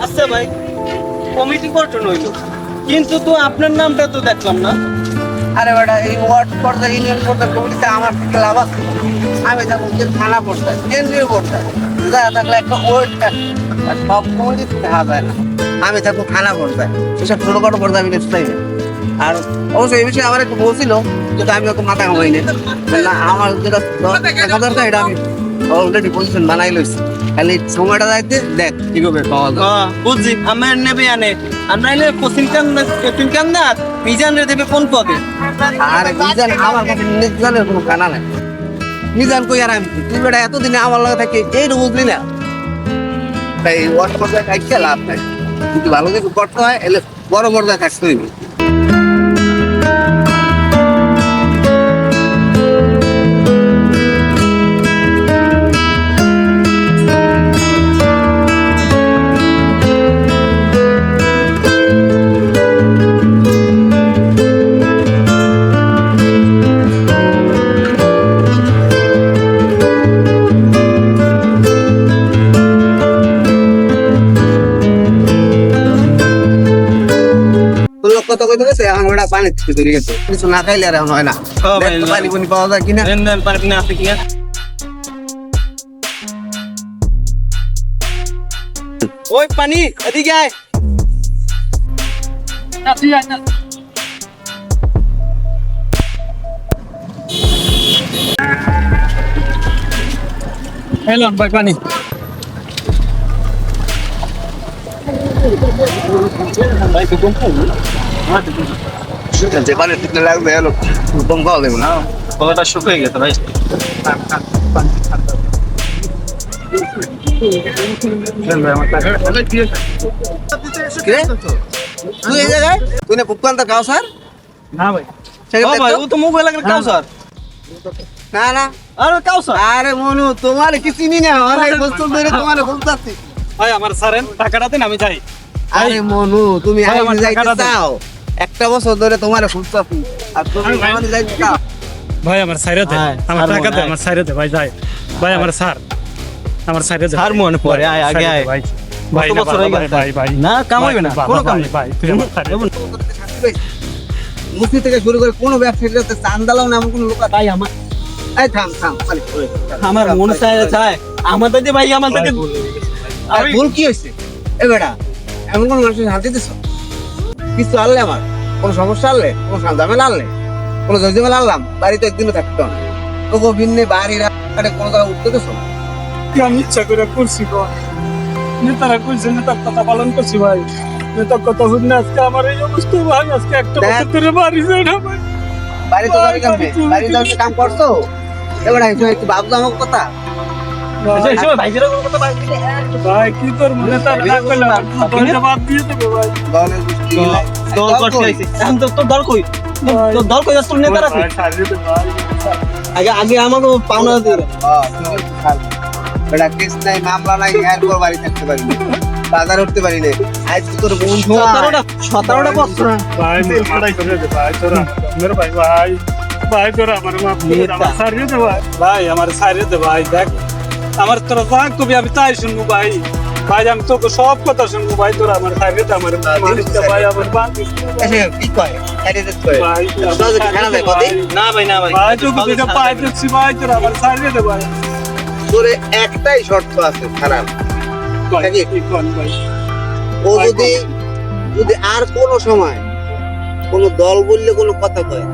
আচ্ছা ভাই, কমিটি গঠন হইলো, কিন্তু তো আপনার নামটা তো দেখলাম না। আরে বেটা, এই ওয়ার্ড পর্যায়ে ইউনিয়ন পর্যায়ে কমিটিতে আমার থেকে লাভ আছে? আমি থাকবো যে থানা পর্যায়ে, কেন্দ্রীয় পর্যায়ে, যা থাকলে একটা ওয়ার্ড থাকে, আর সব কমিটি দেখা যায় না। আমি থাকবো থানা পর্যায়ে, সেসব ছোটখাটো পর্যায়ে আমি দেখতে চাই না। আর অবশ্যই এই বিষয়ে আমার একটু বলছিল, যেটা আমি অত মাথা ঘামাইনি না। আমার যেটা দেখা দরকার এটা আমি অলরেডি পজিশন বানাই লইছি, খালি সময়টা যাইতে দেখ কি করবে পাওয়া যায়। বুঝছি, আমার নেবে আনে আর নাইলে কোচিং কাম না মিজানের দেবে কোন পদে? আর মিজান আমার কাছে মিজানের কোনো কানা নাই। মিজান কই আর আমি তুই বেটা এতদিনে আমার লাগে থাকি এইটু বুঝলি না। তাই ওয়ার্ড পর্যায়ে থাকছে লাভ নাই, যদি ভালো কিছু করতে হয় এলে বড় পর্যায়ে থাকতে হইবে। কত কইতে গেছে আমরা পানি থেকে ধরে গেছে, কিছু না খাইলে আর হয় না। পানি পানি পাওয়া যায় কিনা? পানি আছে কিনা? ওই পানি এদিকে আয়। এলন ভাই পানি। যে পানি ঠিক লাগবে এলো কম খাওয়া দেবো না, গলাটা শুকিয়ে গেছে ভাই। তুই এই জায়গায় তুই না পুপকান তা খাও স্যার? না ভাই, ভাই ও তো মোবাইল লাগে কাউসার। না না, আরে কাউসার, আরে মনু তোমার কি চিনি না, অনেক বছর ধরে তোমার খুঁজতাছি। ভাই আমার সারেন টাকাটা দেন আমি যাই। আরে মনু তুমি ভাই, আইন আমার যাইতে টাকাটা দেন। চাও, একটা বছর ধরে তোমার খুঁজতাছি আর তুমি ভাই, আইন যাইতে চাও। ভাই আমার সাইরে দে, হ্যাঁ, আমার স্যার টাকা মনে দে, হয়। আমার সাইরে দে ভাই যাই। ভাই আমার স্যার, আমার সাইরে দে। স্যার মনে পড়ে, আয় আগে আয়। ভাই ভাই কত বছর হয়ে গেছে? ভাই ভাই না কামাইবে না, কোনো কাম নেই। ভাই তুই আমার সাইরে দে। মুক্তি থেকে শুরু করে কোনো ব্যবসায়ীর চান্দালাও না এমন কোনো লোক আছে? তাই আমার এই থাম থাম খালি আমার মনে চায় আমাদের যে ভাই আমাদের ভাই, আর ভুল কি হয়েছে? এ বেটা এমন কোন মানুষের শান্তি দিছ? কিছু আনলে আমার কোনো সমস্যা আনলে, কোনো ঝামেলা আনলে, কোনো জয়জমেলা আনলাম, বাড়িতে একদিনও থাকতো না। তোকে ভিন্নে বাড়ি রাখে কোনো জায়গায় উঠতে দেছো? আমি ইচ্ছা করে করছি গো, নেতারা কইছে নেতার কথা পালন করছি ভাই। নেতার কথা শুনে আজকে আমার এই অবস্থা ভাই, আজকে একটা বছর ধরে বাড়ি যাই না ভাই। বাড়ি তো যাবে কেমনে? বাড়ি যাবে কাম করছো? এ বেটা একটু ভাবছো আমার কথা। ভাই কি তোর নেতার না কইলে দলটা বাদ দিয়ে দেবো ভাই। দলের গোষ্ঠী মিলাই। দল করতে আইছে এখন তো তোর দল কই? তোর দল কই? তোর নেতার আছে ভাই, সারিয়ে দে ভাই। আগে আগে আমাকে পাওনা দিয়ে বেটা কেস নাই, মামলা নাই, এরপর বাড়ি থাকতে পারি না, বাজার উঠতে পারি না। আজ তোর বোন 17টা বছর ভাই মারাই করে দে ভাই তোরা, মেরে ভাই ভাই ভাই তোরা আমার মাফ করে দে, আমার সারিয়ে দে ভাই। ভাই আমার সারিয়ে দে ভাই, দেখ আমার তোরা যা কবি আমি তাই শুনবো ভাই। ভাই আমি তোকে সব কথা শুনবো ভাই, তোরা আমার সারিয়ে দে, আমার মানুষটা ভাই আমার বান্ধব কি কয়? ক্যান্ডিডেট কয়? ভাই সহজে খানা দেয় কদি? না ভাই না ভাই ভাই তোকে দুটো পাই দিচ্ছি ভাই, তোরা আমার সারিয়ে দে ভাই। তোরে একটাই শর্ত আছে খারাপ, ভাই নাকি? কি কোন ভাই? ও যদি আর কোনো সময় কোনো দল বললে কোনো কথা কয়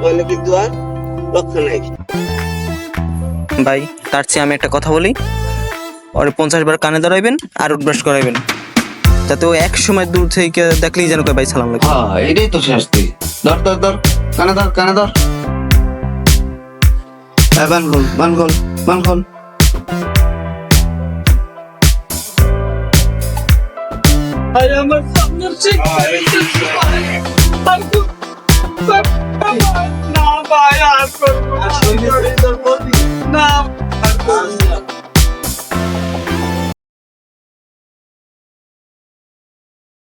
তাহলে কিন্তু আর রক্ষা নাই। ভাই তার চেয়ে আমি একটা কথা বলি, ওরে 50 বার কানে ধরাইবেন আর উঠবাস করাইবেন, যাতে ও এক সময় দূর থেকে দেখলেই যেন কয় ভাই সালাম লাগে। হ্যাঁ এটাই তো শাস্তি। ধর ধর ধর কানে ধর কানে ধর। বান খোল বান খোল বান খোল। ভাই আমার সামনের ঠিক না ভাই আর করবো না।